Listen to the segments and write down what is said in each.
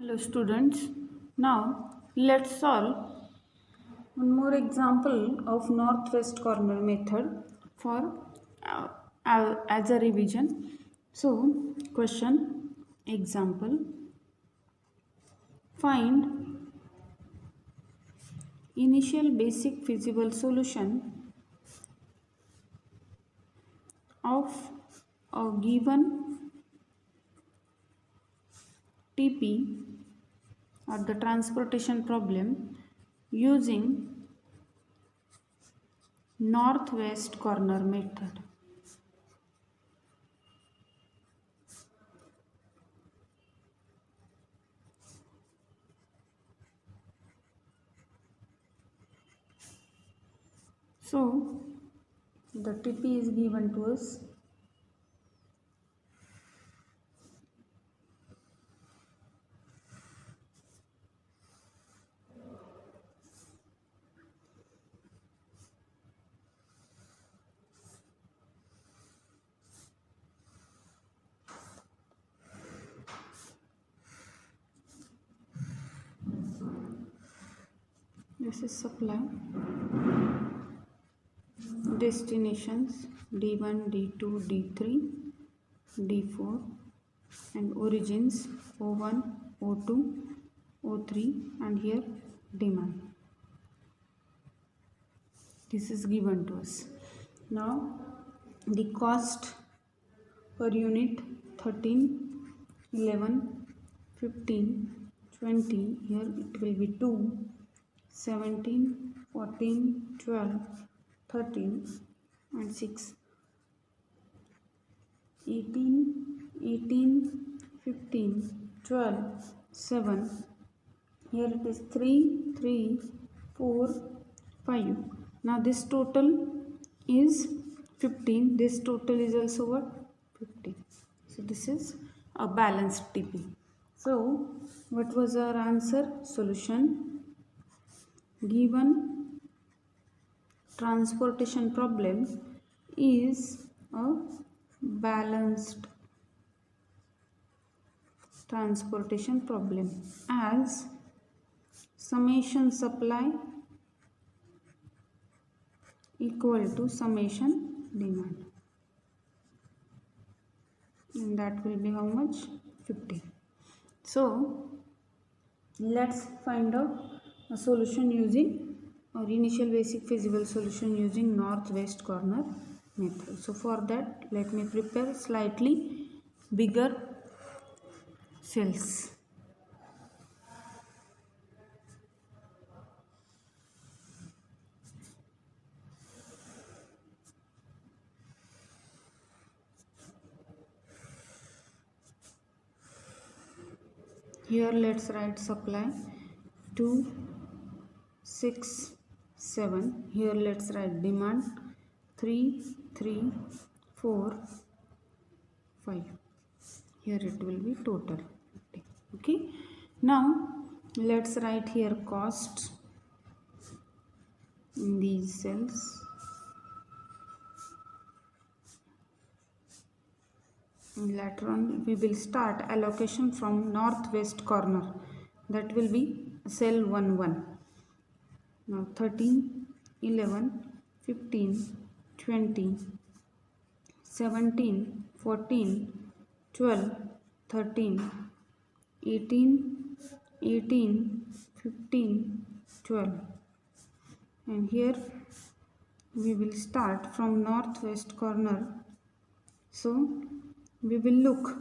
Hello students, now let's solve one more example of northwest corner method for as a revision. So question example, find initial basic feasible solution of a given TP or the transportation problem using northwest corner method. So the TP is given to us. This is supply, destinations D1, D2, D3, D4 and origins O1, O2, O3 and here demand. This is given to us. Now the cost per unit 13, 11, 15, 20, here it will be 2, 17, 14, 12, 13 and 6, 18, 15, 12, 7, here it is 3, 3, 4, 5. Now this total is 15, this total is also what? 15. So this is a balanced TP. So what was our answer? Solution, given transportation problem is a balanced transportation problem as summation supply equal to summation demand, and that will be how much? 50. So let's find out a solution using or initial basic feasible solution using northwest corner method. So for that, let me prepare slightly bigger cells. Here let's write supply 2, 6, 7. Here let's write demand 3, 3, 4, 5. Here it will be total. Okay. Now let's write here cost in these cells. Later on we will start allocation from northwest corner, that will be cell 1, 1. Now 13, 11, 15, 20, 17, 14, 12, 13, 18, 18, 15, 12. And here we will start from northwest corner. So we will look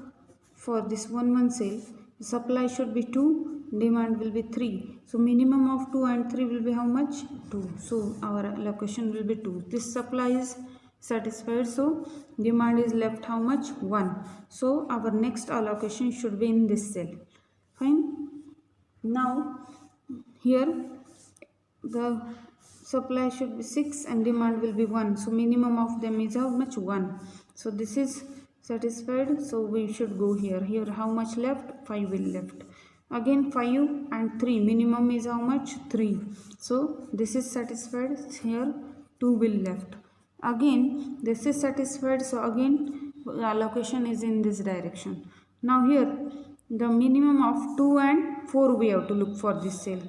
for this 1, 1 cell. Supply should be 2, demand will be 3. So minimum of 2 and 3 will be how much? 2. So our allocation will be 2. This supply is satisfied. So demand is left how much? 1. So our next allocation should be in this cell. Fine. Now here the supply should be 6 and demand will be 1. So minimum of them is how much? 1. So this is satisfied. So we should go here. Here how much left? 5 will left. Again 5 and 3. Minimum is how much? 3. So this is satisfied. Here 2 will left. Again this is satisfied. So again allocation is in this direction. Now here the minimum of 2 and 4 we have to look for this cell,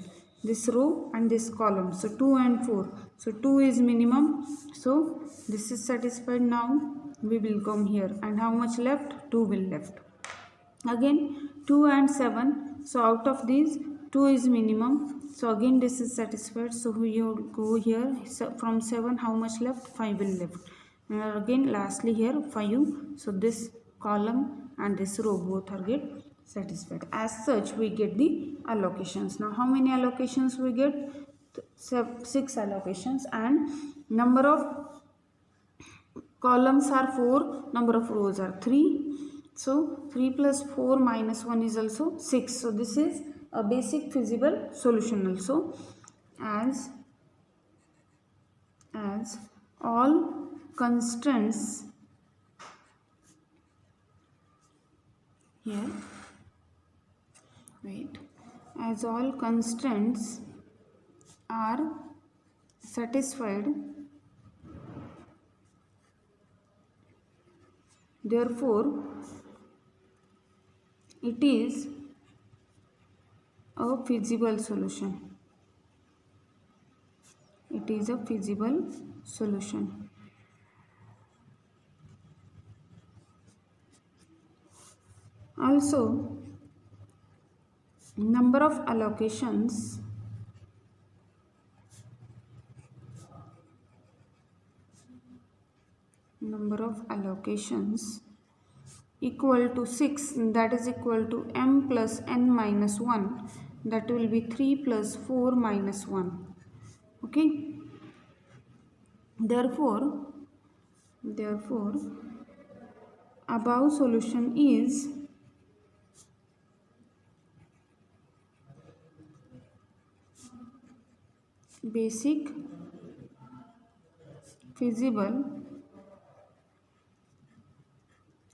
this row and this column. So 2 and 4, so 2 is minimum, so this is satisfied. Now we will come here, and how much left? 2 will left. Again 2 and 7, so out of these 2 is minimum, so again this is satisfied. So we will go here, so from 7 how much left? 5 will left. And again lastly here 5, so this column and this row both are get satisfied. As such we get the allocations. Now how many allocations we get? 6 allocations, and number of columns are 4, number of rows are 3. So 3 plus 4 minus 1 is also 6. So this is a basic feasible solution also. As all constraints here, wait, as all constraints are satisfied, therefore it is a feasible solution. It is a feasible solution. Also, number of allocations equal to 6, that is equal to m plus n minus 1, that will be 3 plus 4 minus 1. Okay, therefore above solution is basic feasible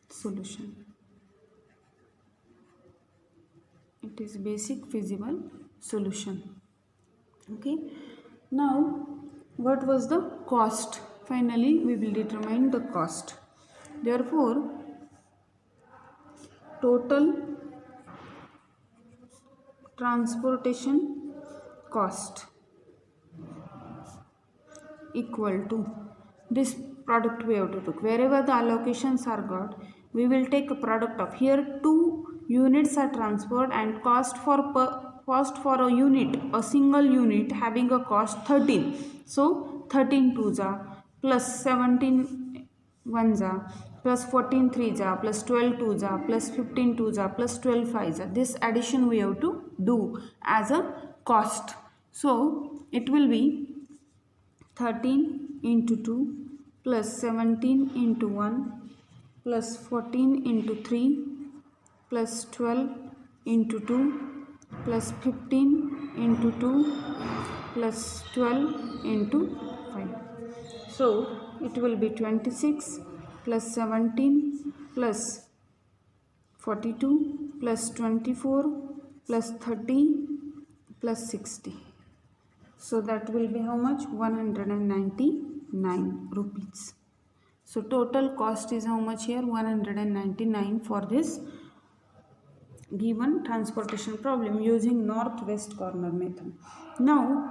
solution. It is basic feasible solution. Okay, now what was the cost? Finally we will determine the cost. Therefore total transportation cost equal to this product we have to take. Wherever the allocations are got, we will take a product of, here 2 units are transferred, and cost for a unit, a single unit having a cost 13. So 13 2s are plus 17 1s are plus 14 3s are plus 12 2s are plus 15 2s are plus 12 5s are. This addition we have to do as a cost. So it will be 13 into 2 plus 17 into 1 plus 14 into 3 plus 12 into 2 plus 15 into 2 plus 12 into 5. So it will be 26 plus 17 plus 42 plus 24 plus 30 plus 60. So that will be how much? 199 rupees. So total cost is how much here? 199 for this given transportation problem using northwest corner method. Now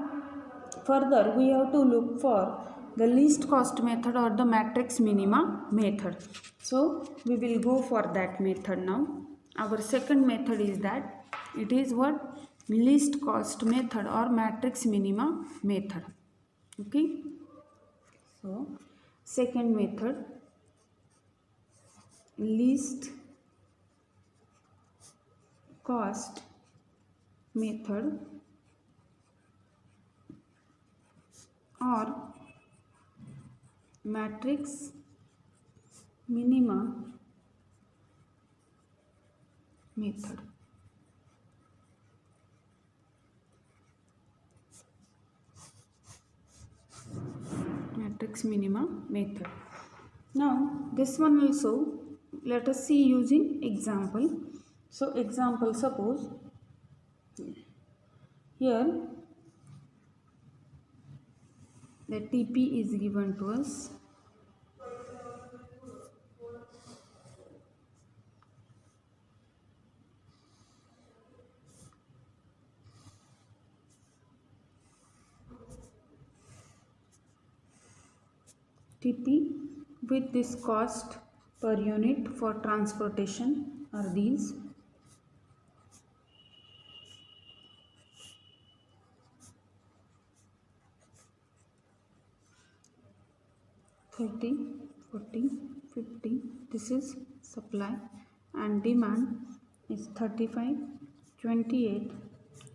further we have to look for the least cost method or the matrix minima method. So we will go for that method now. Our second method is that it is what? Least cost method or matrix minima method. Okay, so second method, least cost method or matrix minima method. Matrix minima method. Now this one also let us see using example. So example, suppose here the TP is given to us. TP with this cost per unit for transportation are these. $30, $40, $50. This is supply, and demand is $35, $28,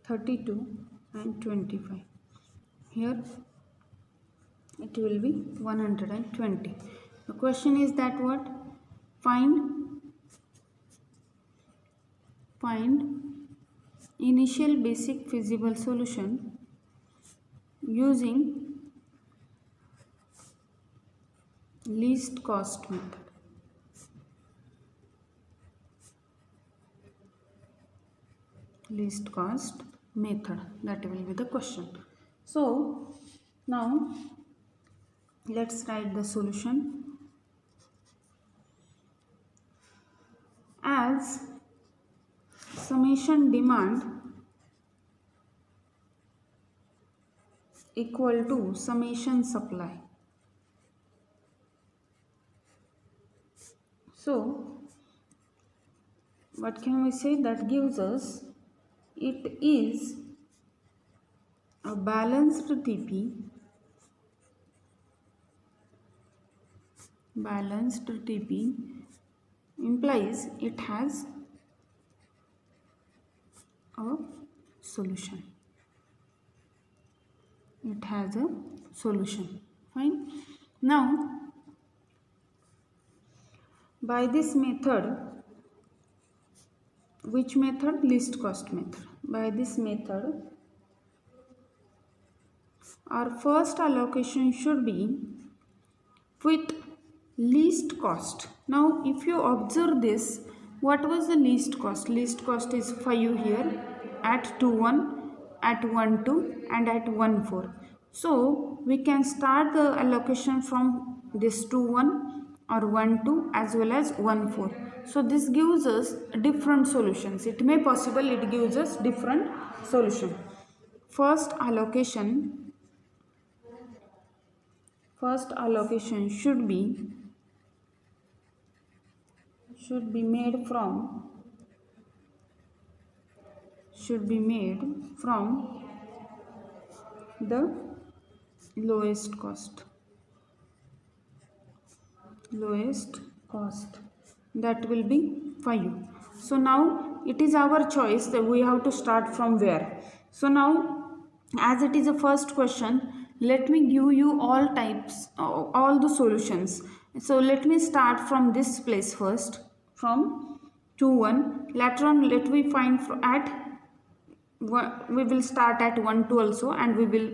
$32 and $25. Here it will be $120. The question is that what? Find initial basic feasible solution using least cost method. Least cost method, that will be the question. So now let's write the solution. As summation demand equal to summation supply. So what can we say? That gives us it is a balanced TP. Balanced TP implies it has a solution. It has a solution. Fine. Now, by this method, which method? Least cost method. By this method, our first allocation should be with least cost. Now, if you observe this, what was the least cost? Least cost is 5 here, at 2-1, at 1-2 and at 1-4. So, we can start the allocation from this 2-1 or 1-2 as well as 1-4. So, this gives us different solutions. It may possible it gives us different solution. First allocation should be made from the lowest cost, that will be 5. So now it is our choice that we have to start from where. So now, as it is a first question, let me give you all the solutions. So let me start from this place first, from 2-1. Later on, let me find we will start at 1-2 also, and we will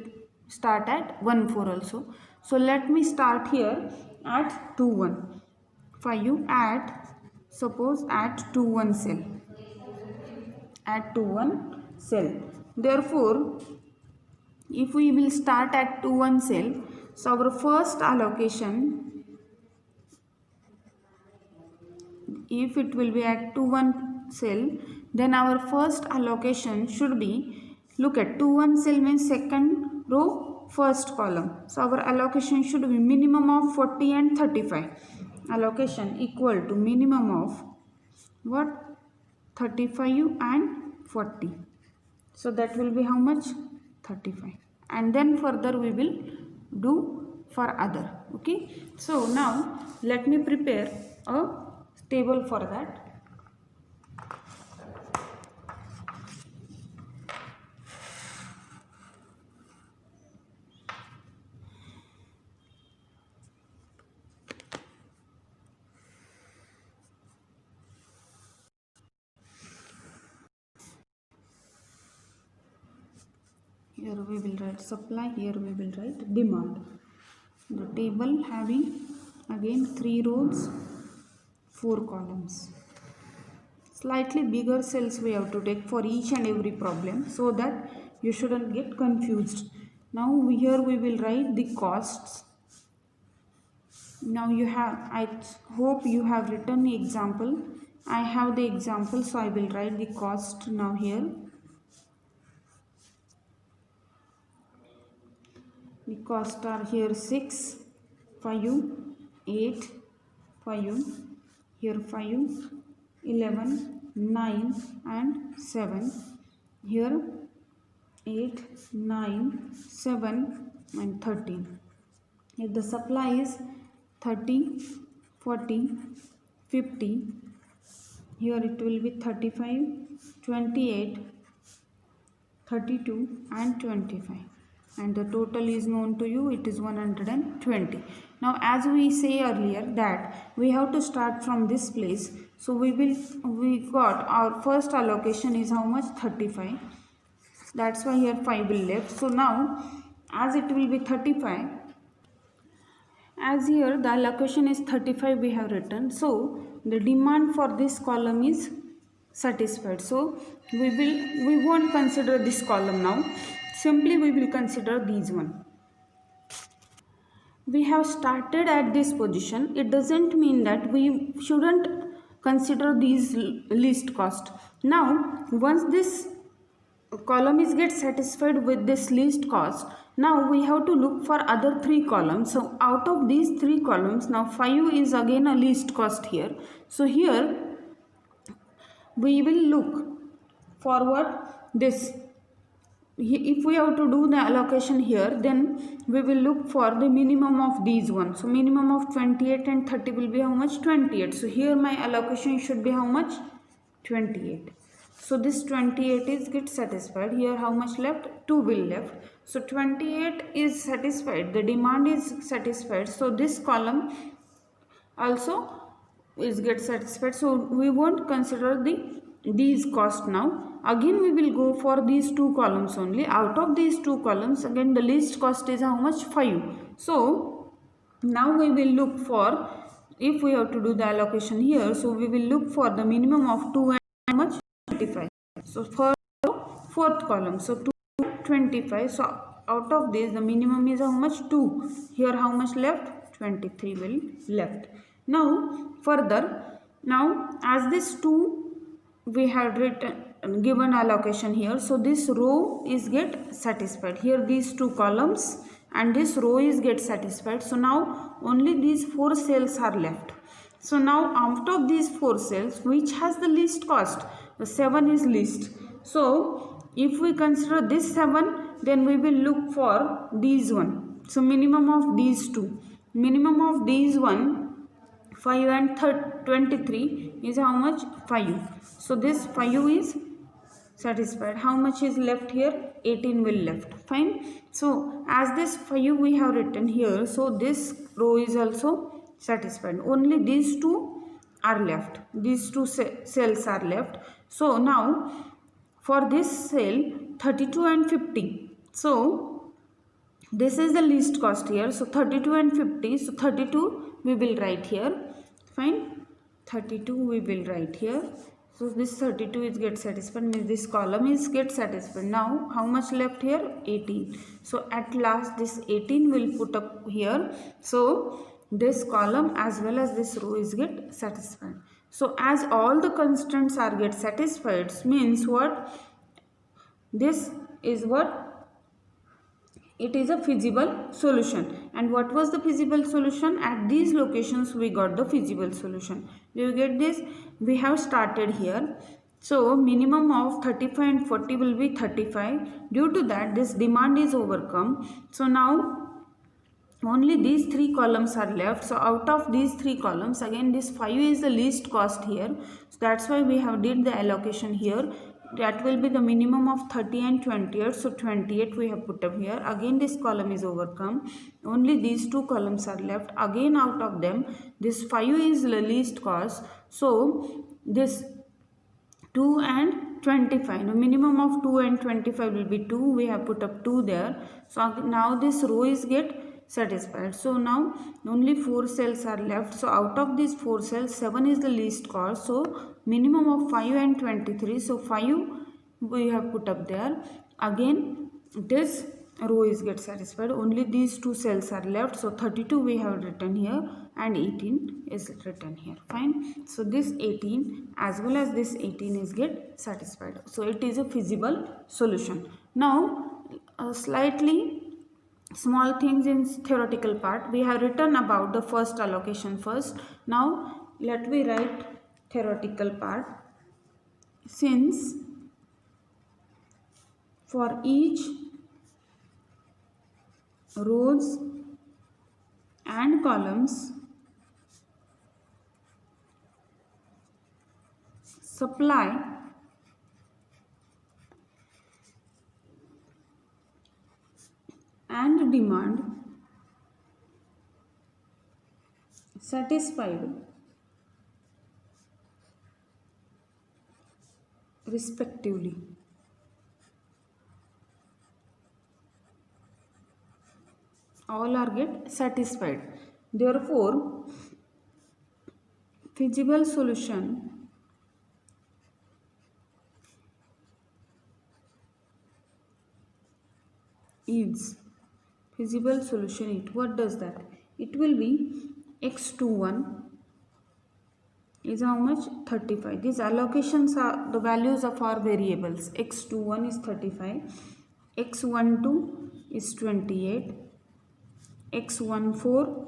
start at 1-4 also. So let me start here at 2-1. 5 suppose at 2-1 cell. At 2-1 cell. Therefore, if we will start at 2-1 cell, so our first allocation, if it will be at 2-1 cell, then our first allocation should be, look at 2-1 cell means second row, first column. So our allocation should be minimum of 40 and 35. Allocation equal to minimum of what? 35 and 40. So that will be how much? 35. And then further we will do for other. Okay. So now let me prepare a table for that. Here we will write supply, here we will write demand. The table having again 3 rows, 4 columns. Slightly bigger cells we have to take for each and every problem, so that you shouldn't get confused. Now here we will write the costs. Now I hope you have written the example. I have the example, so I will write the cost now here. The costs are here 6, 5, 8, 5, here 5, 11, 9 and 7, here 8, 9, 7 and 13. If the supply is 30, 40, 50, here it will be 35, 28, 32 and 25, and the total is known to you, it is 120. Now as we say earlier that we have to start from this place, so we got our first allocation is how much? 35. That's why here 5 will left. So now as it will be 35, as here the allocation is 35 we have written, so the demand for this column is satisfied. So we won't consider this column now, simply we will consider these one. We have started at this position, it doesn't mean that we shouldn't consider these least cost. Now once this column is get satisfied with this least cost, now we have to look for other 3 columns. So out of these 3 columns, now 5 is again a least cost here. So here we will look forward this. If we have to do the allocation here, then we will look for the minimum of these ones. So minimum of 28 and 30 will be how much? 28. So here my allocation should be how much? 28. So this 28 is get satisfied. Here how much left? 2 will left. So 28 is satisfied. The demand is satisfied. So this column also is get satisfied. So we won't consider these cost now. Again we will go for these 2 columns only. Out of these 2 columns, again the least cost is how much? 5. So now we will look for, if we have to do the allocation here, so we will look for the minimum of 2 and how much? 25. So for 4th column, so 2, 25. So out of this the minimum is how much? 2. Here how much left? 23 will left. Now further, now as this 2 we had written given allocation here, so this row is get satisfied. Here these 2 columns and this row is get satisfied. So now only these 4 cells are left. So now out of these 4 cells, which has the least cost? The 7 is least. So if we consider this 7, then we will look for these one. So minimum of these 2. Minimum of these one, 5 and 23 is how much? 5. So this 5 is satisfied. How much is left here? 18 will left. Fine. So as this 5 we have written here, so this row is also satisfied. Only these 2 are left. These 2 cells are left. So now for this cell 32 and 50. So this is the least cost here. So 32 and 50. So 32 we will write here. Fine. 32 we will write here. So this 32 is get satisfied, means this column is get satisfied. Now how much left here? 18. So at last this 18 will put up here. So this column as well as this row is get satisfied. So as all the constants are get satisfied, means what? This is what? It is a feasible solution. And what was the feasible solution? At these locations we got the feasible solution. Do you get this? We have started here. So minimum of 35 and 40 will be 35. Due to that this demand is overcome. So now only these 3 columns are left. So out of these 3 columns, again this 5 is the least cost here. So that's why we have did the allocation here. That will be the minimum of 30 and 28. So 28 we have put up here. Again this column is overcome. Only these 2 columns are left. Again out of them this 5 is the least cost. So this 2 and 25. The minimum of 2 and 25 will be 2. We have put up 2 there. So now this row is get satisfied. So now only 4 cells are left. So out of these 4 cells, 7 is the least cost. So minimum of 5 and 23. So 5 we have put up there. Again this row is get satisfied. Only these 2 cells are left. So 32 we have written here and 18 is written here. Fine. So this 18 as well as this 18 is get satisfied. So it is a feasible solution. Now slightly small things in theoretical part. We have written about the first allocation first. Now let me write theoretical part. Since for each rows and columns supply and demand satisfied respectively. All are get satisfied. Therefore, feasible solution is what does that? It will be x21 is how much? 35. These allocations are the values of our variables. X21 is 35, x12 is 28, x14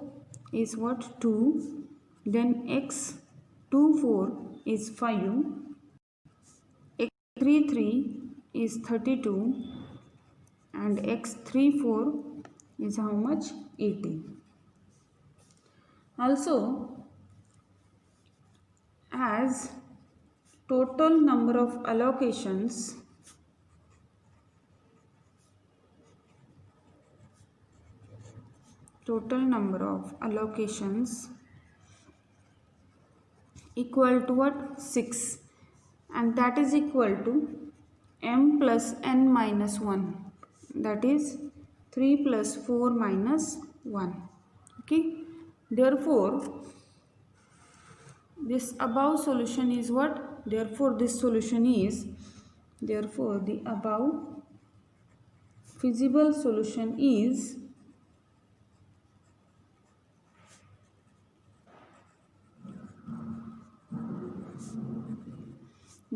is what? 2, then x24 is 5, x33 is 32, and x34 is how much? 18. Also, as total number of allocations equal to what? 6, and that is equal to m plus n minus 1, that is 3 plus 4 minus 1. Okay, therefore this above solution is what? Therefore this solution is, therefore the above feasible solution is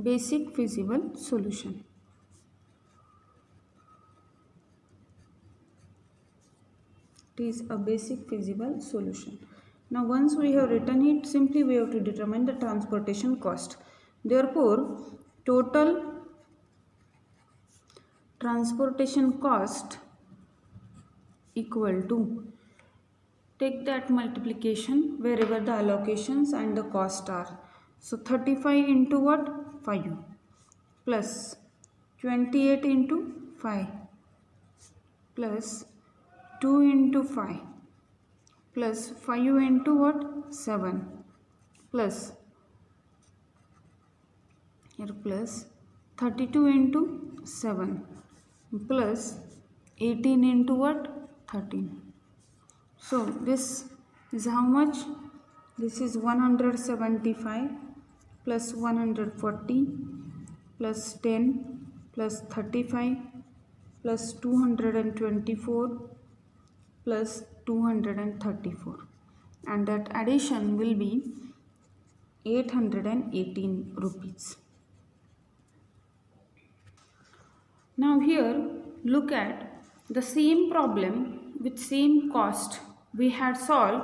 basic feasible solution. It is a basic feasible solution. Now once we have written it, simply we have to determine the transportation cost. Therefore, total transportation cost equal to, take that multiplication wherever the allocations and the cost are. So 35 into what? 5 plus 28 into 5 plus 2 into 5 plus 5 into what? 7 plus here plus 32 into 7 plus 18 into what? 13. So this is how much? This is 175 plus 140 plus 10 plus 35 plus 224 plus 234, and that addition will be 818 rupees. Now here look at the same problem with same cost we had solved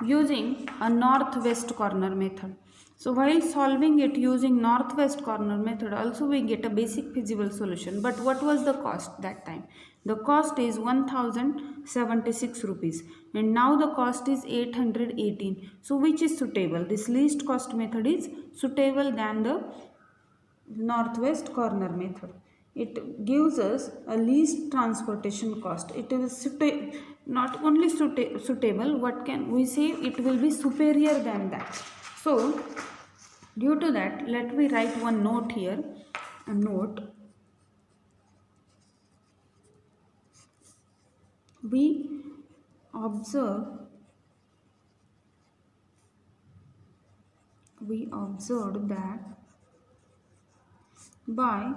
using a northwest corner method. So while solving it using northwest corner method, also we get a basic feasible solution. But what was the cost that time? The cost is 1076 rupees, and now the cost is 818. So which is suitable? This least cost method is suitable than the northwest corner method. It gives us a least transportation cost. It is not only suitable, what can we say? It will be superior than that. So due to that, let me write one note here. A note. We observed that by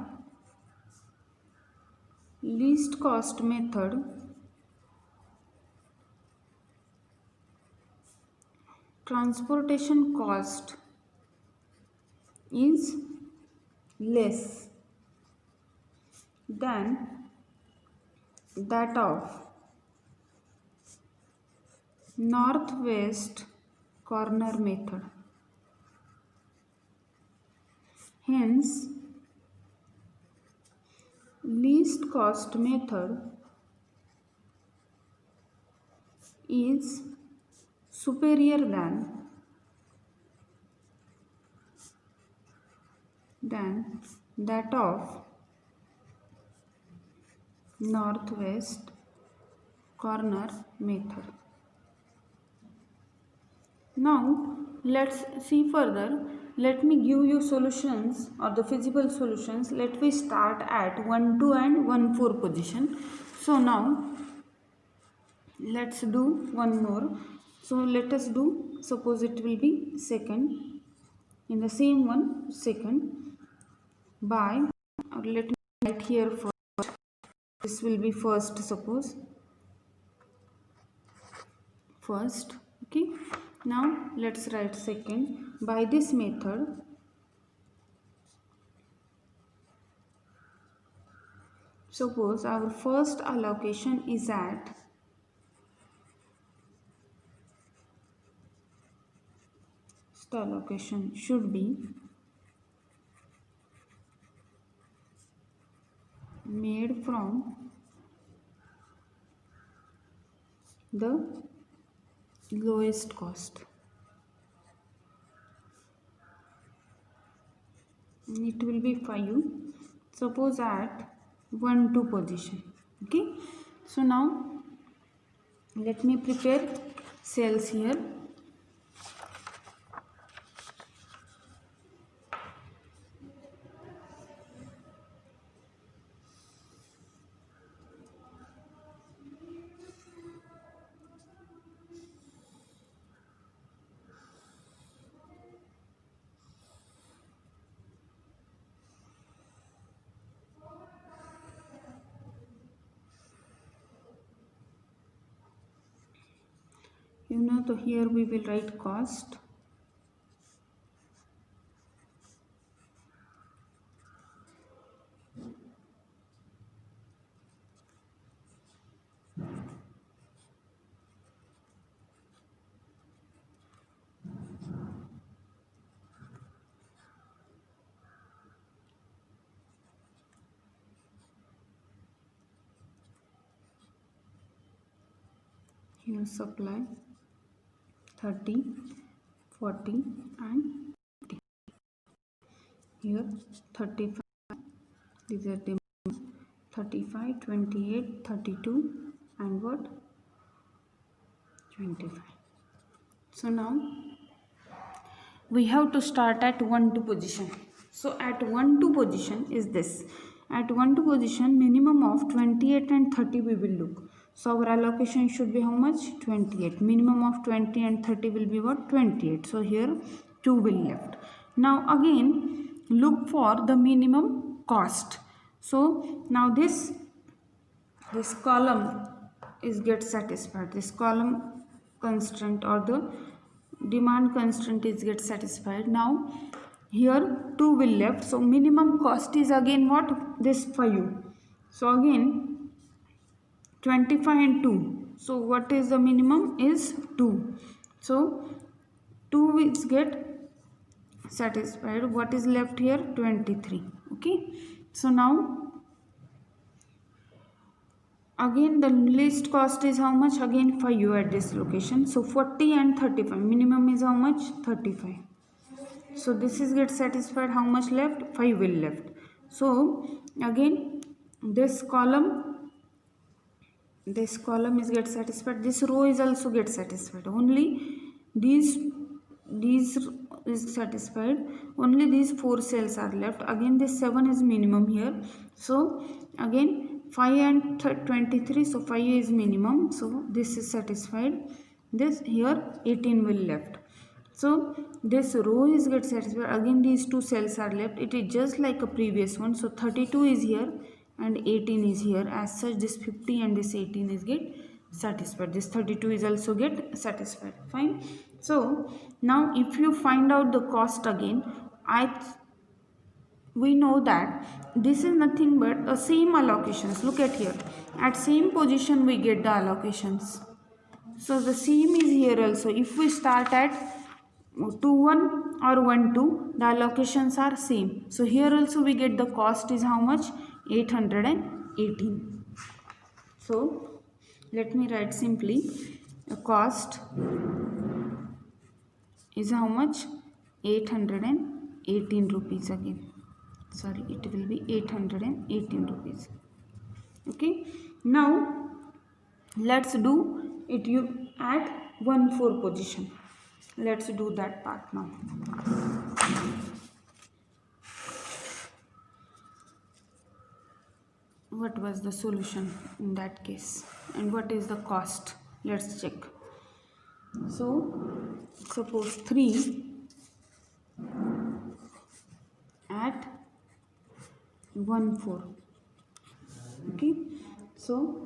least cost method, transportation cost is less than that of northwest corner method. Hence, least cost method is superior than that of northwest corner method. Now let's see further. Let me give you solutions or the feasible solutions. Let me start at 1 2 and 1 4 position. So now let's do one more. So let us do, suppose it will be second, in the same one second, by, or let me write here first. This will be first, suppose first. Okay, now let's write second. By this method, suppose our first allocation is at allocation should be made from the lowest cost. It will be 5, suppose at 1 2 position. Okay, so now let me prepare cells here. So here we will write cost. Here supply 30, 40 and 50. Here 35, these are the 35, 28, 32 and what? 25. So now we have to start at 1 2 position. So at 1 2 position is this. At 1 2 position, minimum of 28 and 30 we will look. So our allocation should be how much? 28. Minimum of 20 and 30 will be what? 28. So here 2 will left. Now again look for the minimum cost. So now this column is get satisfied. This column constraint or the demand constraint is get satisfied. Now here 2 will left. So minimum cost is again what? This 5. So again 25 and 2. So what is the minimum? Is 2. So 2 is get satisfied. What is left here? 23. Okay. So now again the least cost is how much? Again 5 at this location. So 40 and 35. Minimum is how much? 35. So this is get satisfied. How much left? 5 will left. So again this column is get satisfied. This row is also get satisfied. Only these is satisfied. Only these 4 cells are left. Again this 7 is minimum here. So again 5 and 23. So 5 is minimum. So this is satisfied. This here 18 will left. So this row is get satisfied. Again these 2 cells are left. It is just like a previous one. So 32 is here and 18 is here. As such this 50 and this 18 is get satisfied. This 32 is also get satisfied. Fine. So now if you find out the cost again, we know that this is nothing but the same allocations. Look at here. At same position we get the allocations. So the same is here also. If we start at 2 1 or 1 2, the allocations are same. So here also we get the cost is how much? 818. So let me write simply. The cost is how much? 818 rupees again. Sorry, it will be 818 rupees. Okay. Now let's do it you at 1/4 position. Let's do that part now. What was the solution in that case and what is the cost? Let's check. So suppose 3 at 1/4. Okay, so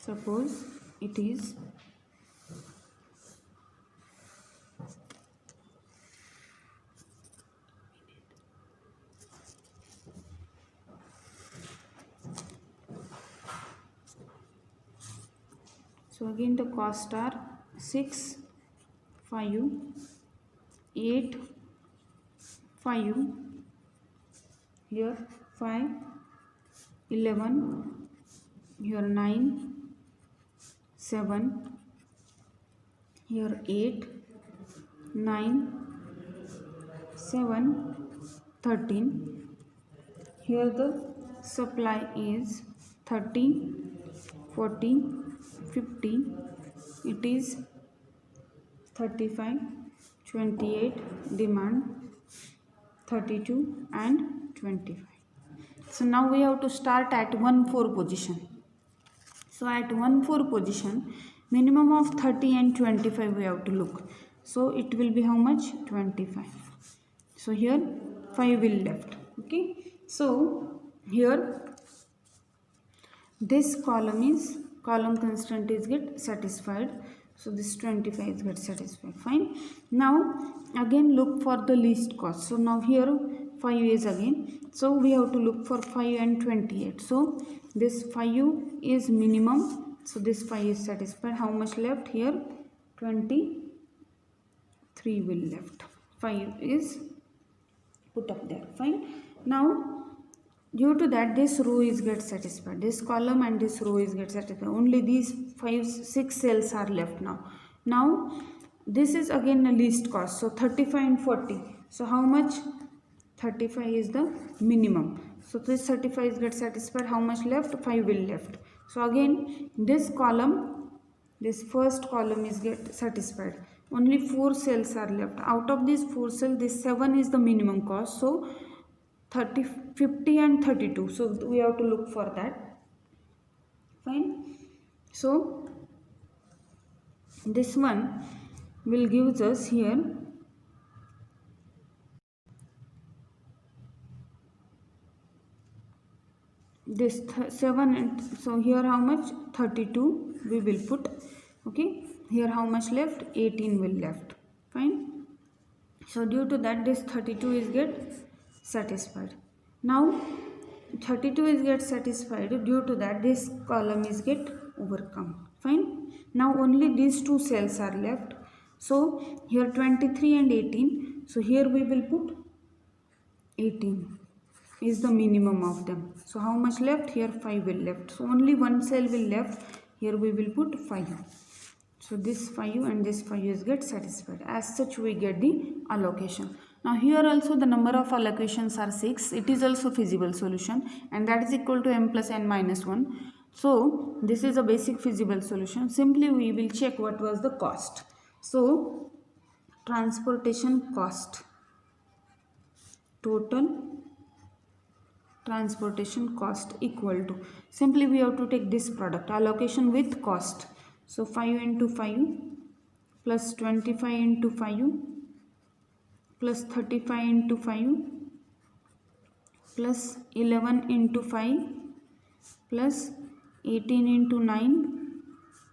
suppose it is so again the cost are 6 5 8 5 here 5 11 here 9 7 here 8 9 7 13 here the supply is 30 40 50 it is 35 28 demand 32 and 25. So now we have to start at 1/4 position. So at 1/4 position minimum of 30 and 25 we have to look. So it will be how much? 25. So here 5 will left. Okay. So here this column constraint is get satisfied. So this 25 is get satisfied. Fine. Now again look for the least cost. So now here 5 is again. So we have to look for 5 and 28. So this 5 is minimum. So this 5 is satisfied. How much left here? 23 will left. 5 is put up there. Fine. Now due to that this row is get satisfied. This column and this row is get satisfied. Only these 6 cells are left now. Now this is again a least cost. So 35 and 40. So how much? 35 is the minimum. So this 35 is get satisfied. How much left? 5 will left. So again this column, this first column is get satisfied. Only 4 cells are left. Out of these 4 cells, this 7 is the minimum cost. So 30, 50 and 32. So we have to look for that. Fine. So this one will give us here this 7 and so here how much? 32 we will put. Okay. Here how much left? 18 will left. Fine. So due to that this 32 is get satisfied. Now 32 is get satisfied. Due to that this column is get overcome. Fine. Now only these 2 cells are left. So here 23 and 18. So here we will put 18 is the minimum of them. So how much left? Here 5 will left. So only 1 cell will left. Here we will put 5. So this 5 and this 5 is get satisfied. As such we get the allocation. Now here also the number of allocations are 6. It is also feasible solution and that is equal to m plus n minus 1. So this is a basic feasible solution. Simply we will check what was the cost. So transportation cost, total transportation cost equal to, simply we have to take this product, allocation with cost. So 5 into 5 plus 25 into 5 plus 35 into 5 plus 11 into 5 plus 18 into 9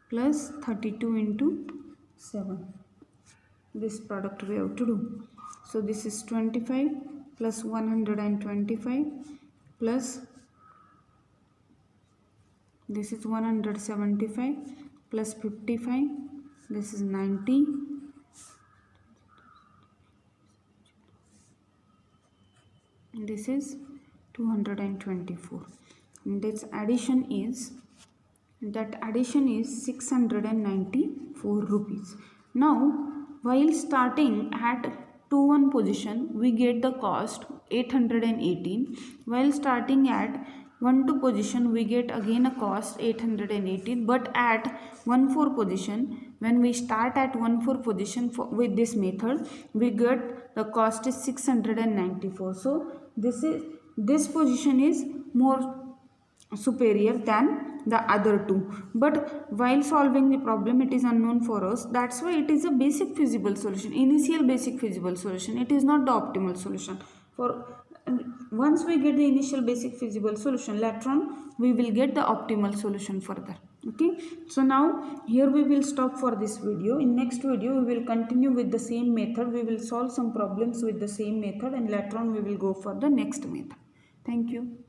plus 32 into 7. This product we have to do. So this is 25 plus 125 plus this is 175 plus 55, this is 90, this is 224, and its addition is 694 rupees. Now while starting at 2-1 position we get the cost 818, while starting at 1-2 position we get again a cost 818, but at 1-4 position, when we start at 1-4 position with this method, we get the cost is 694. So this position is more superior than the other two, but while solving the problem it is unknown for us. That's why it is a basic feasible solution, initial basic feasible solution. It is not the optimal solution. For once we get the initial basic feasible solution, later on we will get the optimal solution further. Okay, so now here we will stop for this video. In next video we will continue with the same method. We will solve some problems with the same method, and later on we will go for the next method. Thank you.